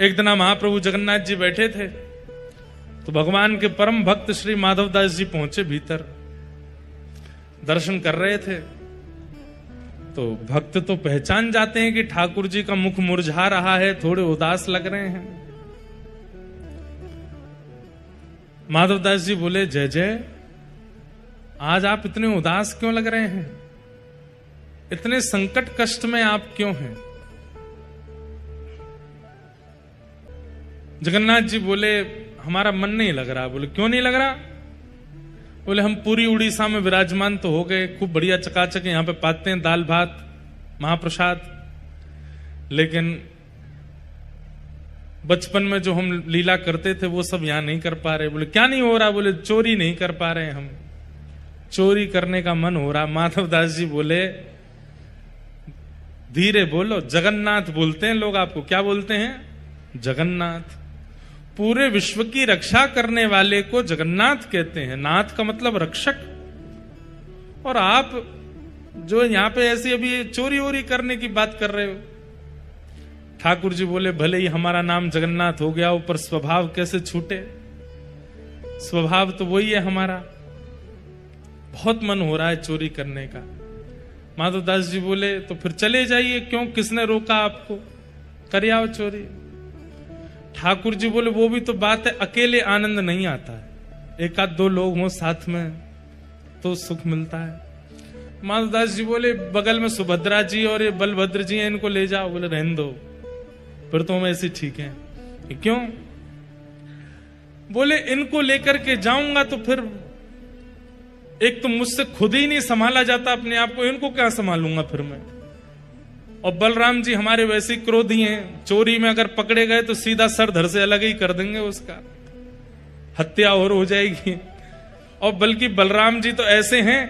एक दिन महाप्रभु जगन्नाथ जी बैठे थे तो भगवान के परम भक्त श्री माधवदास जी पहुंचे भीतर, दर्शन कर रहे थे। तो भक्त तो पहचान जाते हैं कि ठाकुर जी का मुख मुरझा रहा है, थोड़े उदास लग रहे हैं। माधवदास जी बोले, जय जय, आज आप इतने उदास क्यों लग रहे हैं? इतने संकट कष्ट में आप क्यों हैं? जगन्नाथ जी बोले, हमारा मन नहीं लग रहा। बोले, क्यों नहीं लग रहा? बोले, हम पूरी उड़ीसा में विराजमान तो हो गए, खूब बढ़िया चकाचक यहां पे पाते हैं दाल भात महाप्रसाद, लेकिन बचपन में जो हम लीला करते थे वो सब यहां नहीं कर पा रहे। बोले, क्या नहीं हो रहा? बोले, चोरी नहीं कर पा रहे, हम चोरी करने का मन हो रहा। माधवदास जी बोले, धीरे बोलो, जगन्नाथ बोलते हैं लोग आपको। क्या बोलते हैं? जगन्नाथ। पूरे विश्व की रक्षा करने वाले को जगन्नाथ कहते हैं। नाथ का मतलब रक्षक। और आप जो यहां पे ऐसी अभी चोरी वोरी करने की बात कर रहे हो। ठाकुर जी बोले, भले ही हमारा नाम जगन्नाथ हो गया, ऊपर स्वभाव कैसे छूटे? स्वभाव तो वही है हमारा। बहुत मन हो रहा है चोरी करने का। माधवदास जी बोले, तो फिर चले जाइए, क्यों, किसने रोका आपको? कर आओ चोरी। ठाकुर जी बोले, वो भी तो बात है, अकेले आनंद नहीं आता है, एक आध दो लोग हों साथ में तो सुख मिलता है। माधवदास जी बोले, बगल में सुभद्रा जी और ये बलभद्र जी हैं, इनको ले जाओ। बोले, रहने दो, फिर तो हम ऐसे ठीक हैं। क्यों? बोले, इनको लेकर के जाऊंगा तो फिर एक तो मुझसे खुद ही नहीं संभाला जाता अपने आप को, इनको क्या संभालूंगा फिर मैं? और बलराम जी हमारे वैसे ही क्रोधी हैं, चोरी में अगर पकड़े गए तो सीधा सर धड़ से अलग ही कर देंगे, उसका हत्या और हो जाएगी। और बल्कि बलराम जी तो ऐसे हैं,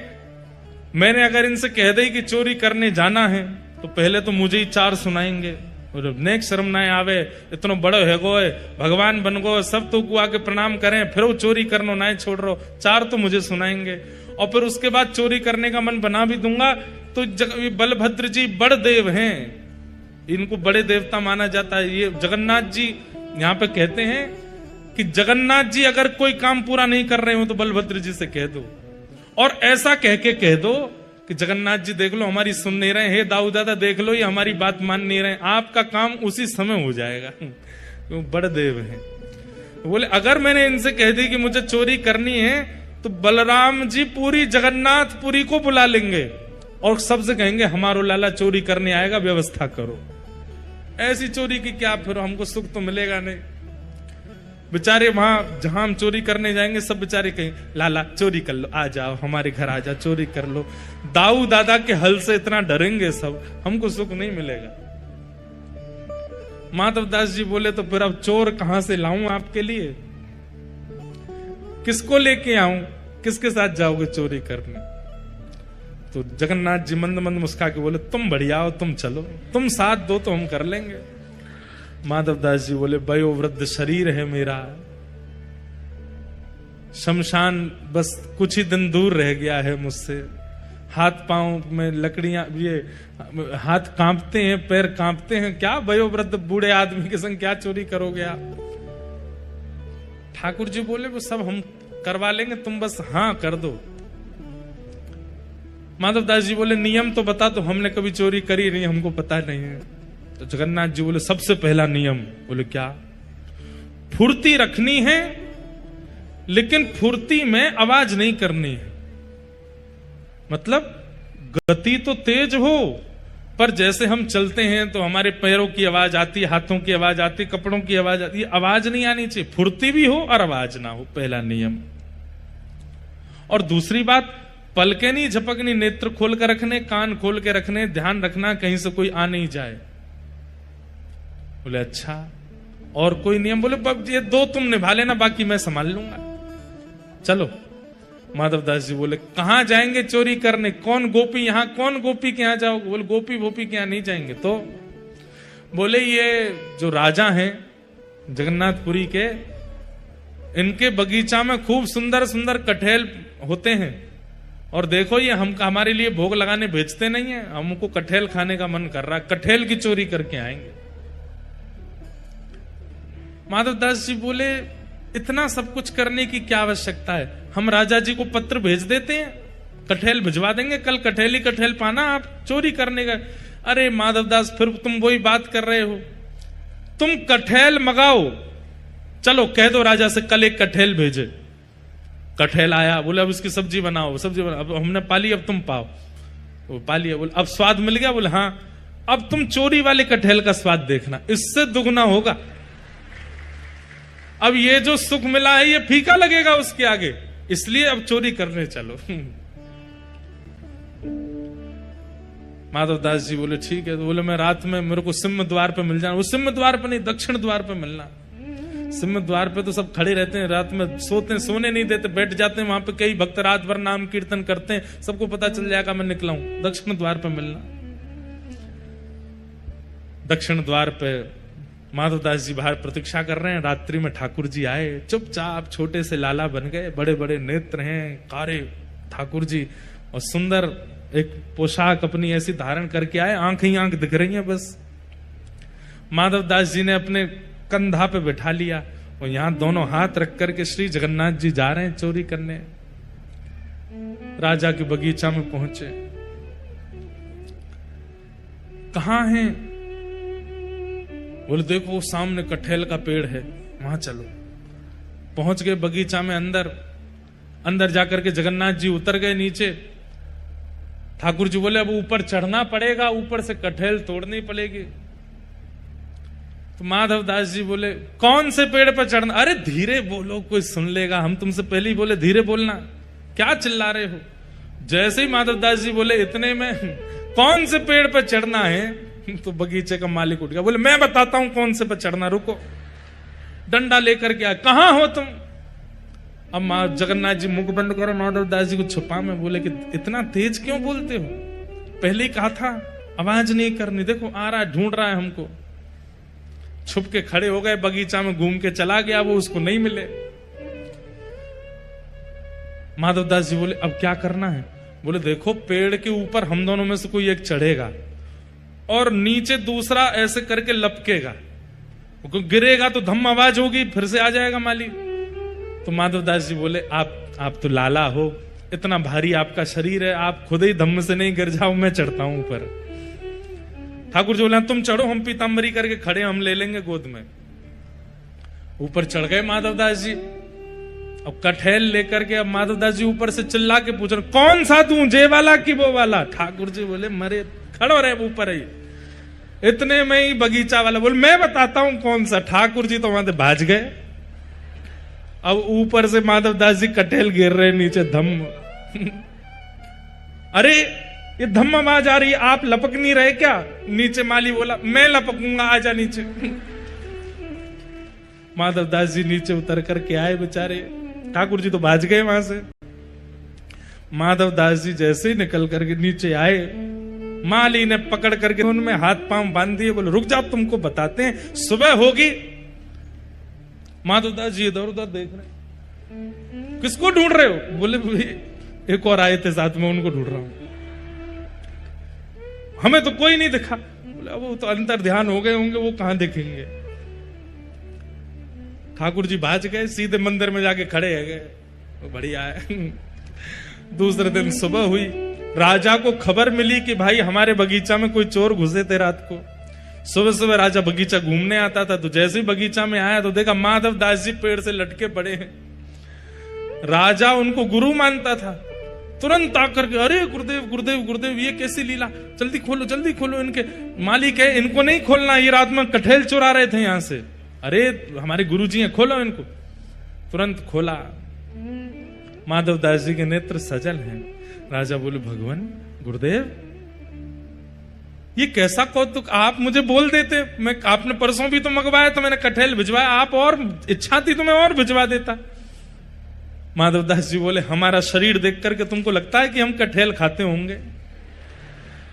मैंने अगर इनसे कह दी कि चोरी करने जाना है तो पहले तो मुझे ही चार सुनाएंगे। और नेक शर्म ना आवे, इतना बड़ो है गो, भगवान बन गो, सब तो को आके प्रणाम करें, फिर वो चोरी करनो ना छोड़ रहो, चार तो मुझे सुनाएंगे। और फिर उसके बाद चोरी करने का मन बना भी दूंगा तो बलभद्र जी बड़े देव हैं, इनको बड़े देवता माना जाता है। ये जगन्नाथ जी यहाँ पे कहते हैं कि जगन्नाथ जी अगर कोई काम पूरा नहीं कर रहे हो तो बलभद्र जी से कह दो, और ऐसा कह के कह दो कि जगन्नाथ जी देख लो हमारी सुन नहीं रहे, हे दाऊ दादा देख लो ये हमारी बात मान नहीं रहे, आपका काम उसी समय हो जाएगा। तो बड़े देव हैं। बोले, अगर मैंने इनसे कह दी कि मुझे चोरी करनी है तो बलराम जी पूरी जगन्नाथपुरी को बुला लेंगे और सबसे कहेंगे, हमारो लाला चोरी करने आएगा, व्यवस्था करो। ऐसी चोरी की क्या, फिर हमको सुख तो मिलेगा नहीं। बेचारे वहां जहां हम चोरी करने जाएंगे सब बेचारे कहें, लाला चोरी कर लो, आ जाओ हमारे घर, आ जाओ चोरी कर लो। दाऊ दादा के हल से इतना डरेंगे सब, हमको सुख नहीं मिलेगा। माधवदास जी बोले, तो फिर अब चोर कहां से लाऊं आपके लिए? किसको लेके आऊं? किसके साथ जाओगे चोरी करने? तो जगन्नाथ जी मंद मंद मुस्का के बोले, तुम बढ़िया हो, तुम चलो, तुम साथ दो तो हम कर लेंगे। माधवदास जी बोले, वयोवृद्ध शरीर है मेरा, शमशान बस कुछ ही दिन दूर रह गया है मुझसे, हाथ पांव में लकड़ियां, ये हाथ कांपते हैं, पैर कांपते हैं, क्या वयोवृद्ध बूढ़े आदमी के संग क्या चोरी करोगे आप? ठाकुर जी बोले, वो सब हम करवा लेंगे, तुम बस हाँ कर दो। माधवदास जी बोले, नियम तो बता, तो हमने कभी चोरी करी नहीं, हमको पता नहीं है। तो जगन्नाथ जी बोले, सबसे पहला नियम। बोले, क्या? फुर्ती रखनी है, लेकिन फुर्ती में आवाज नहीं करनी है। मतलब गति तो तेज हो, पर जैसे हम चलते हैं तो हमारे पैरों की आवाज आती है, हाथों की आवाज आती है, कपड़ों की आवाज आती है, आवाज नहीं आनी चाहिए। फुर्ती भी हो और आवाज ना हो, पहला नियम। और दूसरी बात, पलके नहीं झपकनी, नेत्र खोल कर रखने, कान खोल के रखने, ध्यान रखना कहीं से कोई आ नहीं जाए। बोले, अच्छा, और कोई नियम? बोले, ये दो तुम निभा लेना, बाकी मैं संभाल लूंगा, चलो। माधवदास जी बोले, कहां जाएंगे चोरी करने? कौन गोपी, यहां कौन गोपी के यहां जाओगे? बोले, गोपी वोपी के यहां नहीं जाएंगे। तो बोले, ये जो राजा हैं जगन्नाथपुरी के, इनके बगीचा में खूब सुंदर सुंदर कटहल होते हैं, और देखो ये हमारे लिए भोग लगाने भेजते नहीं है, हमको कटहल खाने का मन कर रहा है, कटहल की चोरी करके आएंगे। माधवदास जी बोले इतना सब कुछ करने की क्या आवश्यकता है, हम राजा जी को पत्र भेज देते हैं, कठेल भिजवा देंगे, कल कठेल ही कठेल पाना, आप चोरी करने का। अरे माधवदास फिर तुम वही बात कर रहे हो, तुम कठेल मंगाओ, चलो कह दो राजा से कल एक कठेल भेजे। कठेल आया, बोले अब इसकी सब्जी बनाओ, सब्जी बनाओ, अब हमने पाली अब तुम पाओ, वो पाली, बोले अब स्वाद मिल गया, बोले हाँ अब तुम चोरी वाले कठेल का स्वाद देखना, इससे दुगना होगा, अब ये जो सुख मिला है ये फीका लगेगा उसके आगे, इसलिए अब चोरी करने चलो। माधवदास जी बोले ठीक है, तो बोले मैं रात में मेरे को सिंह द्वार पे मिल जाना, वो सिंह द्वार पे नहीं दक्षिण द्वार पे मिलना, सिंह द्वार पे तो सब खड़े रहते हैं, रात में सोने नहीं देते, बैठ जाते हैं वहां पे, कई भक्त रात भर नाम कीर्तन करते हैं, सबको पता चल जाएगा मैं निकला हूं, दक्षिण द्वार पे मिलना। दक्षिण द्वार पे माधवदास जी बाहर प्रतीक्षा कर रहे हैं, रात्रि में ठाकुर जी आए, चुपचाप छोटे से लाला बन गए, बड़े बड़े नेत्र हैं कारे ठाकुर जी, और सुंदर एक पोशाक अपनी ऐसी धारण करके आए, आंख ही आंख दिख रही है बस। माधवदास जी ने अपने कंधा पे बैठा लिया और यहां दोनों हाथ रख करके श्री जगन्नाथ जी जा रहे हैं चोरी करने। राजा के बगीचा में पहुंचे, कहां हैं, बोले देखो वो सामने कठेल का पेड़ है, वहां चलो। पहुंच गए बगीचा में, अंदर जाकर के जगन्नाथ जी उतर गए नीचे। ठाकुर जी बोले अब ऊपर चढ़ना पड़ेगा, ऊपर से कठेल तोड़नी पड़ेगी। तो माधवदास जी बोले कौन से पेड़ पर चढ़ना, अरे धीरे बोलो कोई सुन लेगा, हम तुमसे पहले ही बोले धीरे बोलना, क्या चिल्ला रहे हो। जैसे ही माधवदास जी बोले इतने में कौन से पेड़ पर चढ़ना है, तो बगीचे का मालिक उठ गया, बोले मैं बताता हूं कौन से पर चढ़ना, रुको। डंडा लेकर के आए, कहां हो तुम। अब जगन्नाथ जी मुख बंद करो, माधवदास जी को छुपा में बोले कि इतना तेज क्यों बोलते हो, पहले ही कहा था आवाज नहीं करनी, देखो आ रहा है, ढूंढ रहा है हमको। छुप के खड़े हो गए, बगीचा में घूम के चला गया, वो उसको नहीं मिले। माधवदास जी बोले अब क्या करना है, बोले देखो पेड़ के ऊपर हम दोनों में से कोई एक चढ़ेगा और नीचे दूसरा ऐसे करके लपकेगा, गिरेगा तो धम आवाज होगी, फिर से आ जाएगा माली। तो माधवदास जी बोले आप तो लाला हो, इतना भारी आपका शरीर है, आप खुद ही धम्म से नहीं गिर जाओ, मैं चढ़ता हूं ऊपर। ठाकुर जी बोले तुम चढ़ो, हम पीताम्बरी करके खड़े, हम ले लेंगे गोद में। ऊपर चढ़ गए माधवदास जी, अब कठेल लेकर के अब माधवदास जी ऊपर से चिल्ला के पूछ रहे कौन सा तू, जे वाला कि वो वाला। ठाकुर जी बोले मरे खड़ो रहे ऊपर ही। इतने में ही बगीचा वाला बोले मैं बताता हूं कौन सा। ठाकुर जी तो वहां से भाज गए। अब ऊपर से माधवदास जी कठेल गिर रहे नीचे धम्म। अरे ये धम्म आवाज आ रही है, आप लपक नहीं रहे क्या। नीचे माली बोला मैं लपकूंगा, आजा नीचे। माधवदास जी नीचे उतर करके आए बेचारे, ठाकुर जी तो भाज गए वहां से। माधवदास जी जैसे ही निकल करके नीचे आए, माली ने पकड़ करके उनमें हाथ पांव बांध दिए, बोले रुक जाओ तुमको बताते हैं, सुबह होगी। माधवदास जी इधर उधर देख रहे, किसको ढूंढ रहे हो। बोले एक और आए थे साथ में, उनको ढूंढ रहा हूं, हमें तो कोई नहीं दिखा। बोले वो तो अंतर ध्यान हो गए होंगे, वो कहां दिखेंगे। ठाकुर जी भाज गए, सीधे मंदिर में जाके खड़े है गए। बढ़िया है। दूसरे दिन सुबह हुई, राजा को खबर मिली कि भाई हमारे बगीचा में कोई चोर घुसे थे रात को। सुबह सुबह राजा बगीचा घूमने आता था, तो जैसे ही बगीचा में आया तो देखा माधवदास जी पेड़ से लटके पड़े हैं। राजा उनको गुरु मानता था, तुरंत आकर के अरे गुरुदेव गुरुदेव गुरुदेव ये कैसी लीला, जल्दी खोलो इनके। मालिक है इनको नहीं खोलना, ये रात में कठेल चुरा रहे थे यहां से। अरे हमारे गुरुजी हैं, खोलो इनको। तुरंत खोला, माधवदास जी के नेत्र सजल हैं। राजा बोले भगवान गुरुदेव ये कैसा कौतुक, आप मुझे बोल देते, मैं आपने परसों भी तो मंगवाया तो मैंने कठेल भिजवाया, आप और इच्छा थी तो मैं और भिजवा देता। माधवदास जी बोले हमारा शरीर देख करके तुमको लगता है कि हम कठेल खाते होंगे।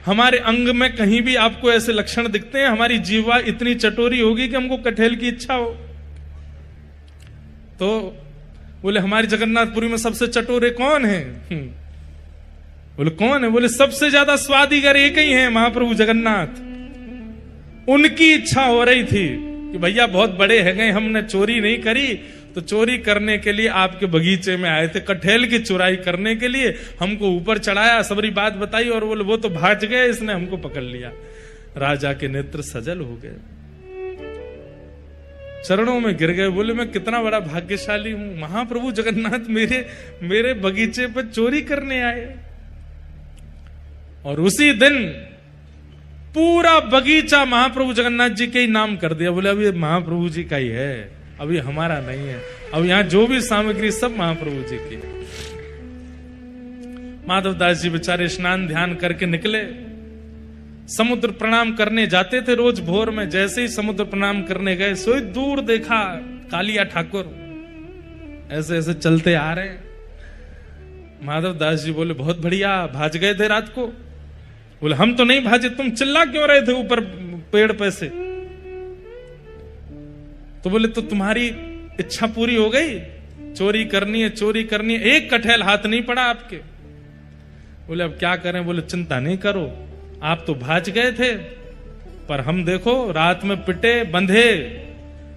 हमारे अंग में कहीं भी आपको ऐसे लक्षण दिखते हैं, हमारी जीवा इतनी चटोरी होगी कि हमको कठेल की इच्छा हो। तो बोले हमारी जगन्नाथपुरी में सबसे चटोरे कौन है। बोले कौन है। बोले सबसे ज्यादा स्वादिगर एक ही है, महाप्रभु जगन्नाथ। उनकी इच्छा हो रही थी कि भैया बहुत बड़े है गए, हमने चोरी नहीं करी, तो चोरी करने के लिए आपके बगीचे में आए थे, कटहल की चुराई करने के लिए हमको ऊपर चढ़ाया, सबरी बात बताई और बोले वो तो भाग गए, इसने हमको पकड़ लिया। राजा के नेत्र सजल हो गए, चरणों में गिर गए, बोले मैं कितना बड़ा भाग्यशाली हूं, महाप्रभु जगन्नाथ मेरे बगीचे पर चोरी करने आए। और उसी दिन पूरा बगीचा महाप्रभु जगन्नाथ जी के ही नाम कर दिया। बोले अभी महाप्रभु जी का ही है, अभी हमारा नहीं है, अब यहां जो भी सामग्री सब महाप्रभु जी की। माधवदास जी बेचारे स्नान ध्यान करके निकले, समुद्र प्रणाम करने जाते थे रोज भोर में। जैसे ही समुद्र प्रणाम करने गए, सोई दूर देखा कालिया ठाकुर ऐसे ऐसे चलते आ रहे। माधवदास जी बोले बहुत बढ़िया, भाज गए थे रात को? बोले हम तो नहीं भाजे, तुम चिल्ला क्यों रहे थे ऊपर पेड़ पे से? तो बोले तो तुम्हारी इच्छा पूरी हो गई, चोरी करनी है, चोरी करनी है, एक कटहल हाथ नहीं पड़ा आपके। बोले अब क्या करें? बोले चिंता नहीं करो, आप तो भाज गए थे, पर हम देखो रात में पिटे बंधे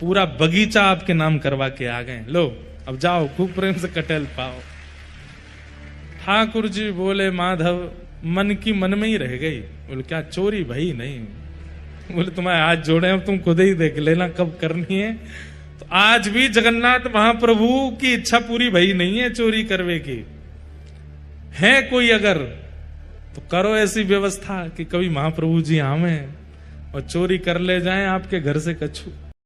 पूरा बगीचा आपके नाम करवा के आ गए, लो अब जाओ खूब प्रेम से कटहल पाओ। ठाकुर जी बोले माधव मन की मन में ही रह गई। बोले क्या चोरी? भाई नहीं। बोले तुम्हारे हाथ जोड़े, अब तुम खुद ही देख लेना कब करनी है। तो आज भी जगन्नाथ महाप्रभु की इच्छा पूरी भई नहीं है चोरी करवे की। है कोई अगर तो करो ऐसी व्यवस्था कि कभी महाप्रभु जी आवे और चोरी कर ले जाएं आपके घर से कछु।